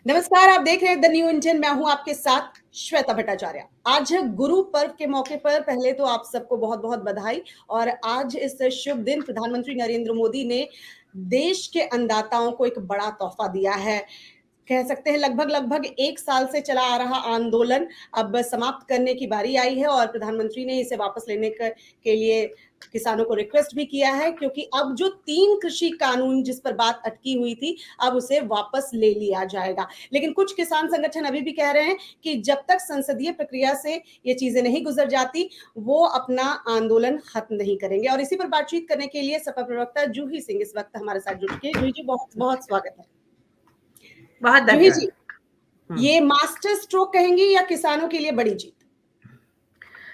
नमस्कार, आप देख रहे हैं द न्यू इंडियन। मैं हूं आपके साथ श्वेता भट्टाचार्य। आज गुरु पर्व के मौके पर पहले तो आप सबको बहुत बहुत बधाई। और आज इस शुभ दिन प्रधानमंत्री नरेंद्र मोदी ने देश के अन्नदाताओं को एक बड़ा तोहफा दिया है। कह सकते हैं लगभग लगभग 1 साल से चला आ रहा आंदोलन अब समाप्त करने की बारी आई है और प्रधानमंत्री ने इसे वापस लेने के लिए किसानों को रिक्वेस्ट भी किया है, क्योंकि अब जो 3 कृषि कानून जिस पर बात अटकी हुई थी, अब उसे वापस ले लिया जाएगा। लेकिन कुछ किसान संगठन अभी भी कह रहे हैं कि जब तक संसदीय प्रक्रिया से ये चीजें नहीं गुजर जाती, वो अपना आंदोलन खत्म नहीं करेंगे। और इसी पर बातचीत करने के लिए सपा प्रवक्ता जूही सिंह इस वक्त हमारे साथ जुड़ चुके हैं। जूही जी, बहुत बहुत स्वागत है। बहुत जूही धन्यवाद। जी, ये मास्टर स्ट्रोक कहेंगी या किसानों के लिए बड़ी जीत?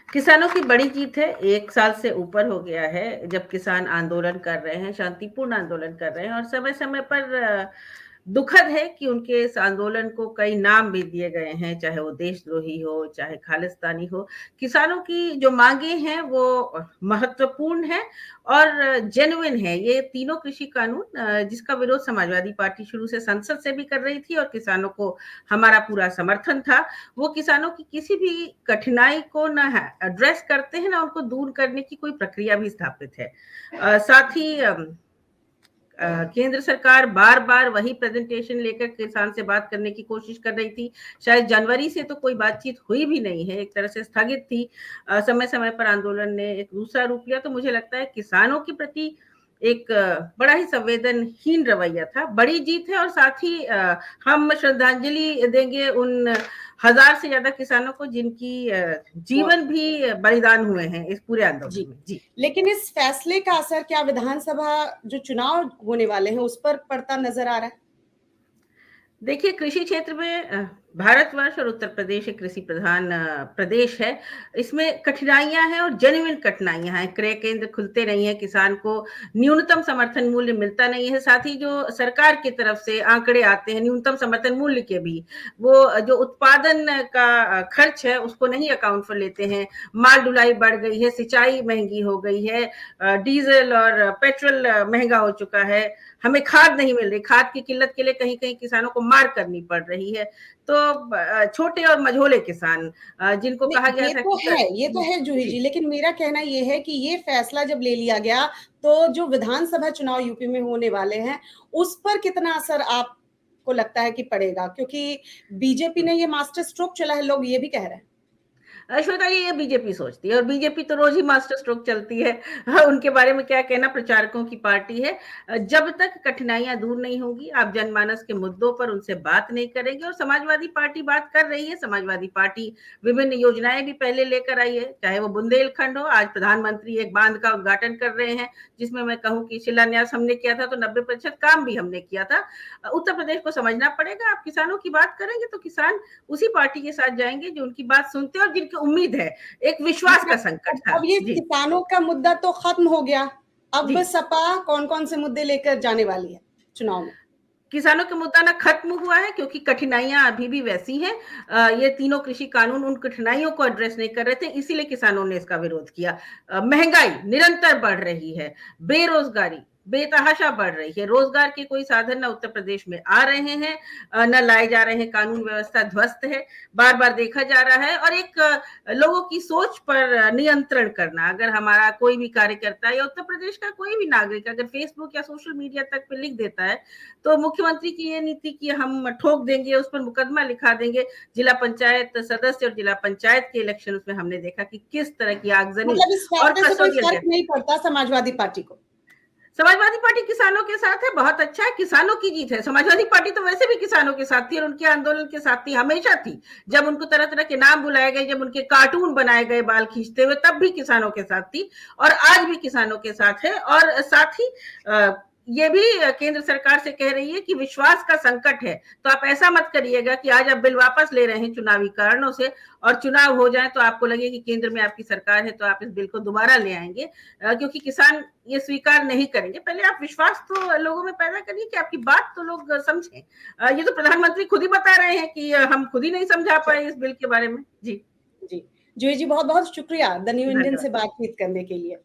किसानों की बड़ी जीत है। 1 साल से ऊपर हो गया है जब किसान आंदोलन कर रहे हैं, शांतिपूर्ण आंदोलन कर रहे हैं, और समय समय पर दुखद है कि उनके इस आंदोलन को कई नाम भी दिए गए हैं, चाहे वो देशद्रोही हो, चाहे खालिस्तानी हो। किसानों की जो मांगे हैं वो महत्वपूर्ण है और जेन्युइन है। ये तीनों कृषि कानून जिसका विरोध समाजवादी पार्टी शुरू से संसद से भी कर रही थी और किसानों को हमारा पूरा समर्थन था, वो किसानों की किसी भी कठिनाई को ना एड्रेस करते हैं, ना उनको दूर करने की कोई प्रक्रिया भी स्थापित है। साथ ही केंद्र सरकार बार बार वही प्रेजेंटेशन लेकर किसान से बात करने की कोशिश कर रही थी। शायद जनवरी से तो कोई बातचीत हुई भी नहीं है, एक तरह से स्थगित थी। समय समय पर आंदोलन ने एक दूसरा रूप लिया। तो मुझे लगता है किसानों के प्रति एक बड़ा ही संवेदनहीन रवैया था। बड़ी जीत है और साथ ही हम श्रद्धांजलि देंगे उन 1000 से ज्यादा किसानों को जिनकी जीवन भी बलिदान हुए हैं इस पूरे आंदोलन में। जी, लेकिन इस फैसले का असर क्या विधानसभा जो चुनाव होने वाले हैं उस पर पड़ता नजर आ रहा है? देखिए, कृषि क्षेत्र में भारतवर्ष और उत्तर प्रदेश एक कृषि प्रधान प्रदेश है। इसमें कठिनाइयां हैं और जेन्युइन कठिनाइयां हैं। क्रय केंद्र खुलते नहीं है, किसान को न्यूनतम समर्थन मूल्य मिलता नहीं है। साथ ही जो सरकार की तरफ से आंकड़े आते हैं न्यूनतम समर्थन मूल्य के भी, वो जो उत्पादन का खर्च है उसको नहीं अकाउंट पर लेते हैं। माल ढुलाई बढ़ गई है, सिंचाई महंगी हो गई है, डीजल और पेट्रोल महंगा हो चुका है, हमें खाद नहीं मिल रही, खाद की किल्लत के लिए कहीं कहीं किसानों को मार करनी पड़ रही है। तो छोटे और मझोले किसान जिनको कहा गया था ये तो है जूही जी। लेकिन मेरा कहना ये है कि ये फैसला जब ले लिया गया तो जो विधानसभा चुनाव यूपी में होने वाले हैं उस पर कितना असर आपको लगता है कि पड़ेगा? क्योंकि बीजेपी ने ये मास्टर स्ट्रोक चला है, लोग ये भी कह रहे हैं। श्वेता, ये बीजेपी सोचती है और बीजेपी तो रोज ही मास्टर स्ट्रोक चलती है। उनके बारे में क्या कहना, प्रचारकों की पार्टी है। जब तक कठिनाइयां दूर नहीं होगी, आप जनमानस के मुद्दों पर उनसे बात नहीं करेंगे। और समाजवादी पार्टी बात कर रही है। समाजवादी पार्टी विभिन्न योजनाएं भी पहले लेकर आई है, चाहे वो बुंदेलखंड हो। आज प्रधानमंत्री एक बांध का उद्घाटन कर रहे हैं जिसमें मैं कहूँ कि शिलान्यास हमने किया था तो 90% काम भी हमने किया था। उत्तर प्रदेश को समझना पड़ेगा। आप किसानों की बात करेंगे तो किसान उसी पार्टी के साथ जाएंगे जो उनकी बात सुनते हैं और जिनकी उम्मीद है। एक विश्वास का संकट था। अब ये किसानों का मुद्दा तो खत्म हो गया, अब जी, सपा कौन कौन से मुद्दे लेकर जाने वाली है चुनाव में? किसानों का मुद्दा ना खत्म हुआ है क्योंकि कठिनाइयां अभी भी वैसी हैं। ये तीनों कृषि कानून उन कठिनाइयों को एड्रेस नहीं कर रहे थे, इसीलिए किसानों ने इसका विरोध किया। महंगाई निरंतर बढ़ रही है, बेरोजगारी बेतहाशा बढ़ रही है, रोजगार के कोई साधन न उत्तर प्रदेश में आ रहे हैं, न लाए जा रहे हैं, कानून व्यवस्था ध्वस्त है, बार बार देखा जा रहा है। और एक लोगों की सोच पर नियंत्रण करना, अगर हमारा कोई भी कार्यकर्ता या उत्तर प्रदेश का कोई भी नागरिक अगर फेसबुक या सोशल मीडिया तक पे लिख देता है तो मुख्यमंत्री की ये नीति कि हम ठोक देंगे, उस पर मुकदमा लिखा देंगे। जिला पंचायत सदस्य और जिला पंचायत के इलेक्शन में हमने देखा कि किस तरह की आगजनी मतलब इस और फैसले से कोई कसौटियां। फर्क नहीं पड़ता समाजवादी पार्टी को? समाजवादी पार्टी किसानों के साथ है, बहुत अच्छा है, किसानों की जीत है। समाजवादी पार्टी तो वैसे भी किसानों के साथ थी और उनके आंदोलन के साथ थी, हमेशा थी। जब उनको तरह तरह के नाम बुलाए गए, जब उनके कार्टून बनाए गए बाल खींचते हुए, तब भी किसानों के साथ थी और आज भी किसानों के साथ है। और साथ ही ये भी केंद्र सरकार से कह रही है कि विश्वास का संकट है, तो आप ऐसा मत करिएगा कि आज आप बिल वापस ले रहे हैं चुनावी कारणों से और चुनाव हो जाए तो आपको लगे कि केंद्र में आपकी सरकार है तो आप इस बिल को दोबारा ले आएंगे, क्योंकि किसान ये स्वीकार नहीं करेंगे। पहले आप विश्वास तो लोगों में पैदा करिए कि आपकी बात तो लोग समझें। ये तो प्रधानमंत्री खुद ही बता रहे हैं कि हम खुद ही नहीं समझा पाए इस बिल के बारे में। जी जी जी जी, बहुत बहुत शुक्रिया द न्यू इंडियन से धन्यवाद। बातचीत करने के लिए।